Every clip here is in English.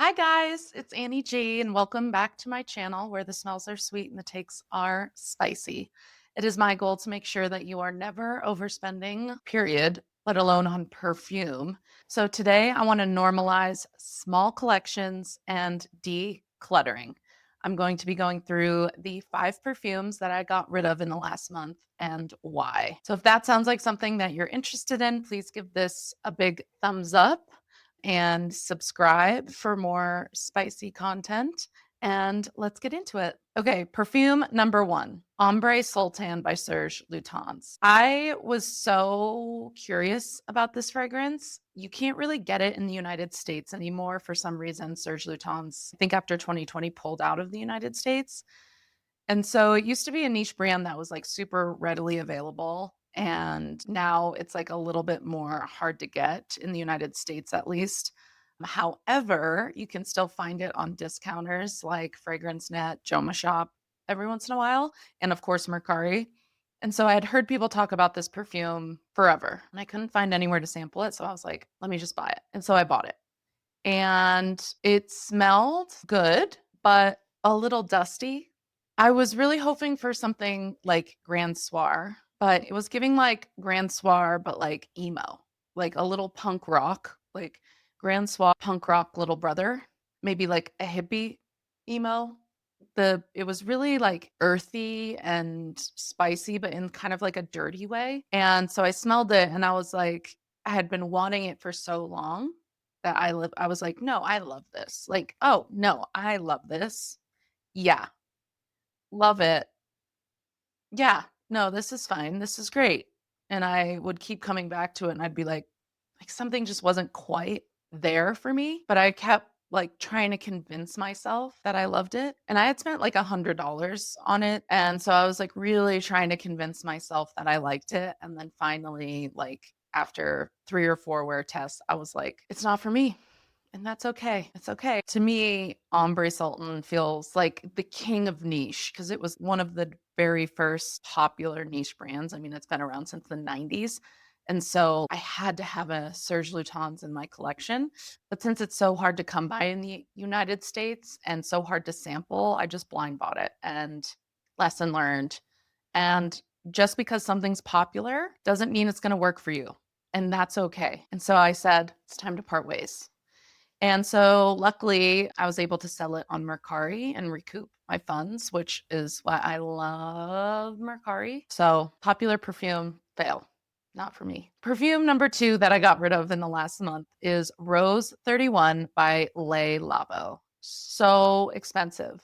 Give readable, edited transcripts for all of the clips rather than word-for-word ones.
Hi guys, it's Annie G and welcome back to my channel where the smells are sweet and the takes are spicy. It is my goal to make sure that you are never overspending, period, let alone on perfume. So today I want to normalize small collections and decluttering. I'm going to be going through the 5 perfumes that I got rid of in the last month and why. So if that sounds like something that you're interested in, please give this a big thumbs up and subscribe for more spicy content. And let's get into it. Okay, perfume number 1, Ambre Sultan by Serge Lutens. I was so curious about this fragrance. You can't really get it in the United States anymore for some reason. Serge Lutens, I think after 2020, pulled out of the United States. And so it used to be a niche brand that was like super readily available. And now it's like a little bit more hard to get in the United States, at least. However, you can still find it on discounters like Fragrance Net, Joma Shop every once in a while, and of course, Mercari. And so I had heard people talk about this perfume forever, and I couldn't find anywhere to sample it. So I was like, let me just buy it. And so I bought it. And it smelled good, but a little dusty. I was really hoping for something like Grand Soir, but it was giving like Grand Soir, but like emo, like a little punk rock, like Grand Soir punk rock little brother, maybe like a hippie emo. It was really like earthy and spicy, but in kind of like a dirty way. And so I smelled it and I was like, I had been wanting it for so long that I was like, no, I love this. Like, oh no, I love this. Yeah, love it. Yeah, no, this is fine. This is great. And I would keep coming back to it and I'd be like something just wasn't quite there for me, but I kept like trying to convince myself that I loved it. And I had spent like $100 on it. And so I was like really trying to convince myself that I liked it. And then finally, like after 3 or 4 wear tests, I was like, it's not for me. And that's okay. It's okay. To me, Ombre Sultan feels like the king of niche because it was one of the very first popular niche brands. I mean, it's been around since the 90s. And so I had to have a Serge Lutens in my collection. But since it's so hard to come by in the United States and so hard to sample, I just blind bought it and lesson learned. And just because something's popular doesn't mean it's going to work for you. And that's okay. And so I said, it's time to part ways. And so luckily, I was able to sell it on Mercari and recoup my funds, which is why I love Mercari. So popular perfume, fail. Not for me. Perfume number 2 that I got rid of in the last month is Rose 31 by Labo. So expensive.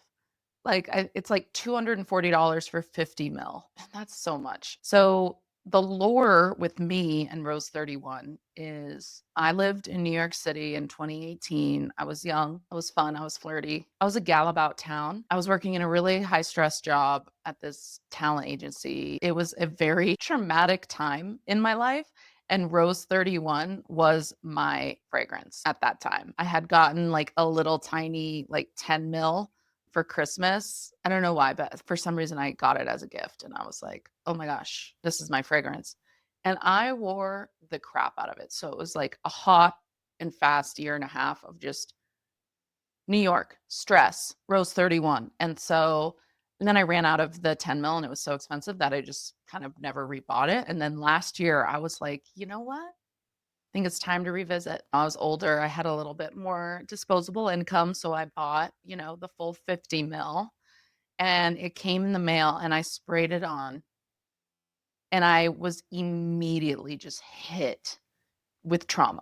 It's like $240 for 50 mil. And that's so much. So the lore with me and Rose 31 is I lived in New York City in 2018. I was young, I was fun, I was flirty. I was a gal about town. I was working in a really high stress job at this talent agency. It was a very traumatic time in my life. And Rose 31 was my fragrance at that time. I had gotten like a little tiny, like 10 mil for Christmas. I don't know why, but for some reason I got it as a gift and I was like, "Oh my gosh, this is my fragrance." And I wore the crap out of it. So it was like a hot and fast year and a half of just New York, stress, Rose 31. And then I ran out of the 10 mil and it was so expensive that I just kind of never rebought it. And then last year I was like, you know what? Think it's time to revisit. I was older, I had a little bit more disposable income, so I bought, the full 50 mil and it came in the mail and I sprayed it on and I was immediately just hit with trauma.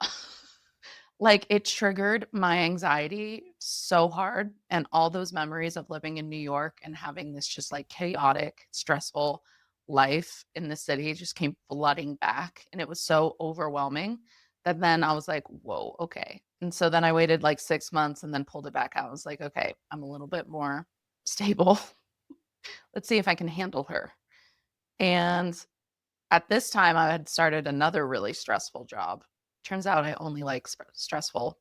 Like it triggered my anxiety so hard and all those memories of living in New York and having this just like chaotic, stressful life in the city just came flooding back and it was so overwhelming that then I was like, "Whoa, okay." And so then I waited like 6 months and then pulled it back out. I was like, "Okay, I'm a little bit more stable. Let's see if I can handle her." And at this time I had started another really stressful job. Turns out I only like stressful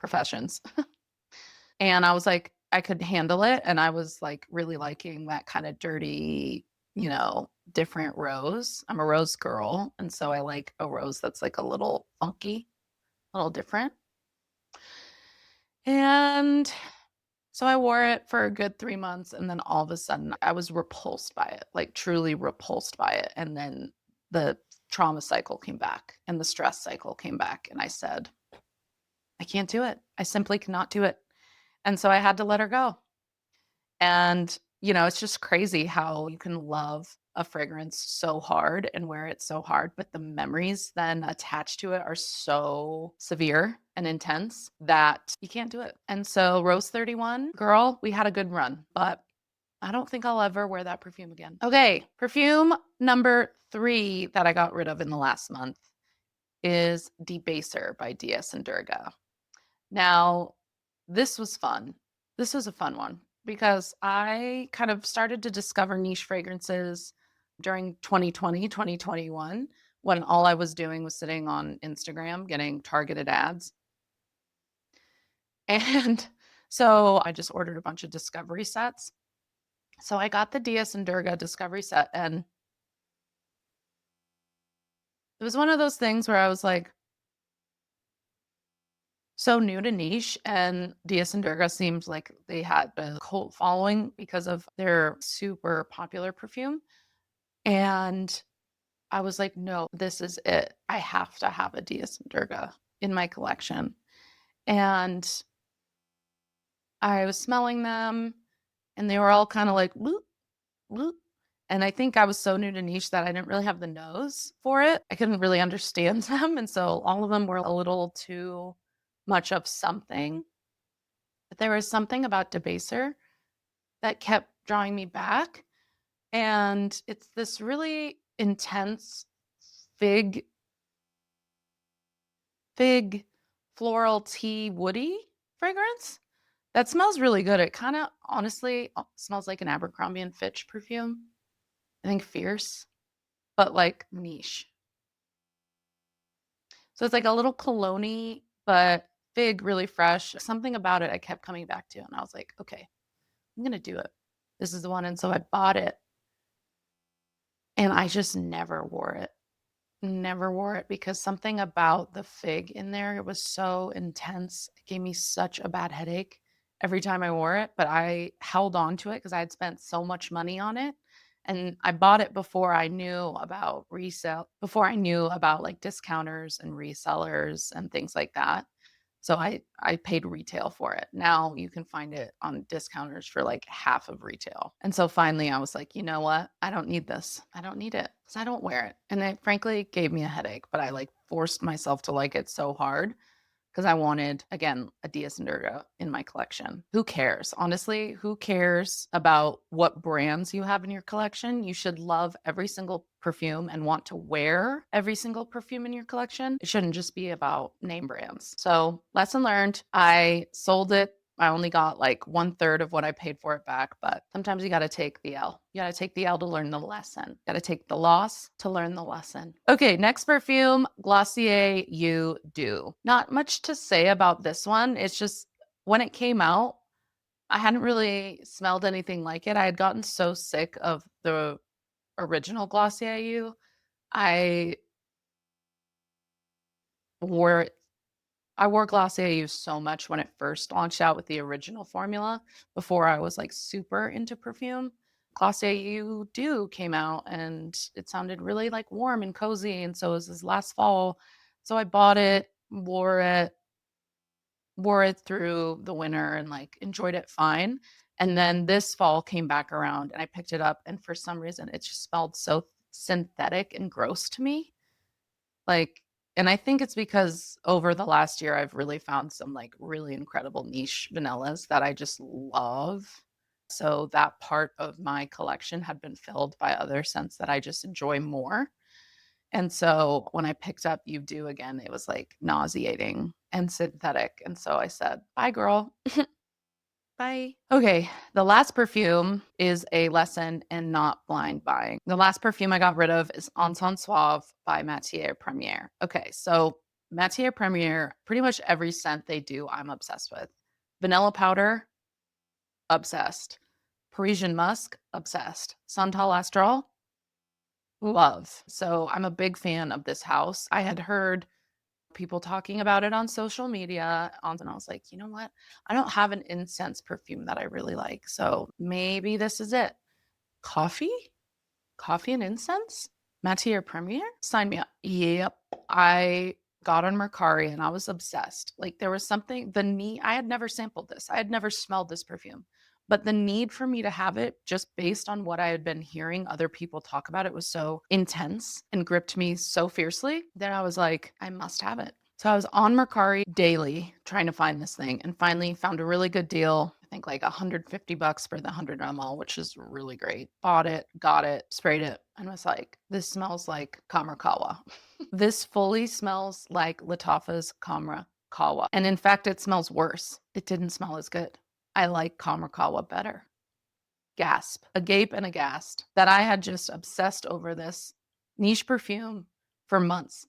professions. And I was like, I could handle it. And I was like really liking that kind of dirty, different rose. I'm a rose girl. And so I like a rose that's like a little funky, a little different. And so I wore it for a good 3 months, and then all of a sudden I was repulsed by it, like truly repulsed by it. And then the trauma cycle came back and the stress cycle came back, and I said, I can't do it. I simply cannot do it. And so I had to let her go. And, it's just crazy how you can love a fragrance so hard and wear it so hard, but the memories then attached to it are so severe and intense that you can't do it. And so Rose 31, girl, we had a good run, but I don't think I'll ever wear that perfume again. Okay, perfume number 3 that I got rid of in the last month is Debaser by DS and Durga. Now, this was fun. This was a fun one because I kind of started to discover niche fragrances during 2020, 2021, when all I was doing was sitting on Instagram getting targeted ads. And so I just ordered a bunch of discovery sets. So I got the DS and Durga discovery set, and it was one of those things where I was like, so new to niche, and DS and Durga seems like they had a cult following because of their super popular perfume. And I was like, no, this is it. I have to have a DS and Durga in my collection. And I was smelling them, and they were all kind of like, bloop, bloop. And I think I was so new to niche that I didn't really have the nose for it. I couldn't really understand them. And so all of them were a little too much of something. But there was something about Debaser that kept drawing me back. And it's this really intense fig floral tea woody fragrance that smells really good. It kind of honestly smells like an Abercrombie and Fitch perfume. I think fierce, but like niche. So it's like a little cologne, but fig, really fresh. Something about it I kept coming back to, and I was like, okay, I'm gonna do it. This is the one. And so I bought it, and I just never wore it. Never wore it because something about the fig in there, it was so intense. It gave me such a bad headache every time I wore it, but I held on to it because I had spent so much money on it. And I bought it before I knew about resale, before I knew about like discounters and resellers and things like that. So I paid retail for it. Now you can find it on discounters for like half of retail. And so finally I was like, you know what? I don't need this. I don't need it because I don't wear it. And it frankly gave me a headache, but I like forced myself to like it so hard because I wanted, again, a DS and Durga in my collection. Who cares? Honestly, who cares about what brands you have in your collection? You should love every single perfume and want to wear every single perfume in your collection. It shouldn't just be about name brands. So, lesson learned. I sold it. I only got like 1/3 of what I paid for it back, but sometimes you got to take the L. You got to take the L to learn the lesson. Got to take the loss to learn the lesson. Okay, next perfume, Glossier You Doux. Not much to say about this one. It's just when it came out, I hadn't really smelled anything like it. I had gotten so sick of the original Glossier You. I wore I wore Glossier You so much when it first launched out with the original formula before I was like super into perfume. Glossier You Doux came out and it sounded really like warm and cozy. And so it was this last fall. So I bought it, wore it through the winter and like enjoyed it fine. And then this fall came back around and I picked it up. And for some reason, it just smelled so synthetic and gross to me. Like, and I think it's because over the last year, I've really found some like really incredible niche vanillas that I just love. So that part of my collection had been filled by other scents that I just enjoy more. And so when I picked up You Do again, it was like nauseating and synthetic. And so I said, bye, girl. Bye. Okay, the last perfume is a lesson in not blind buying. The last perfume I got rid of is Encens Suave by Matiere Premiere. Okay, so Matiere Premiere, pretty much every scent they do, I'm obsessed with. Vanilla powder, obsessed. Parisian musk, obsessed. Santal Astral, love. So I'm a big fan of this house. I had heard people talking about it on social media. And I was like, you know what? I don't have an incense perfume that I really like. So maybe this is it. Coffee? Coffee and incense? Matiere Premier? Sign me up. Yep. I got on Mercari and I was obsessed. Like there was something, the need, I had never sampled this. I had never smelled this perfume. But the need for me to have it just based on what I had been hearing other people talk about it was so intense and gripped me so fiercely that I was like, I must have it. So I was on Mercari daily trying to find this thing and finally found a really good deal. I think like $150 for the 100 ml, which is really great. Bought it, got it, sprayed it, and was like, this smells like Kamerkawa. This fully smells like Lattafa's Kamerkawa. And in fact, it smells worse. It didn't smell as good. I like Kamerkawa better. Gasp, a gape and a gasp that I had just obsessed over this niche perfume for months.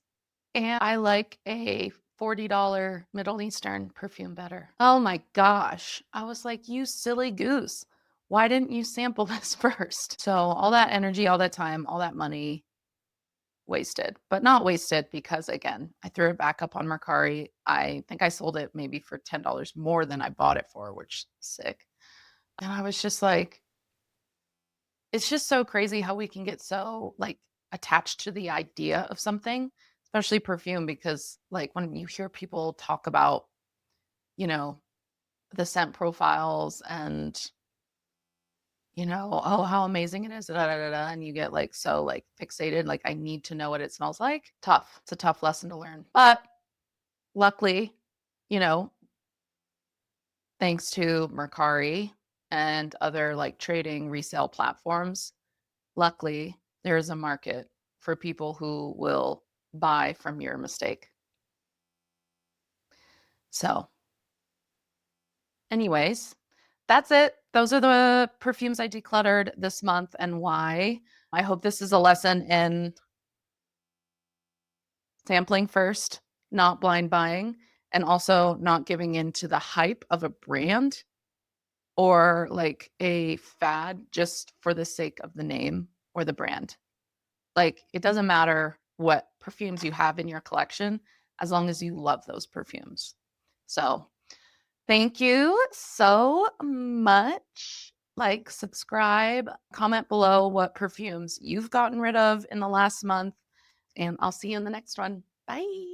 And I like a $40 Middle Eastern perfume better. Oh my gosh. I was like, you silly goose. Why didn't you sample this first? So all that energy, all that time, all that money wasted, but not wasted because again, I threw it back up on Mercari. I think I sold it maybe for $10 more than I bought it for, which is sick. And I was just like, it's just so crazy how we can get so like attached to the idea of something, especially perfume, because like when you hear people talk about, you know, the scent profiles and, you know, oh, how amazing it is, da, da, da, da, and you get like so like fixated, like I need to know what it smells like. Tough. It's a tough lesson to learn. But luckily, you know, thanks to Mercari and other like trading resale platforms, luckily, there is a market for people who will buy from your mistake. So, anyways, that's it. Those are the perfumes I decluttered this month and why. I hope this is a lesson in sampling first, not blind buying, and also not giving in to the hype of a brand or like a fad just for the sake of the name or the brand. Like, it doesn't matter what perfumes you have in your collection as long as you love those perfumes. So, thank you so much. Like, subscribe, comment below what perfumes you've gotten rid of in the last month, and I'll see you in the next one. Bye.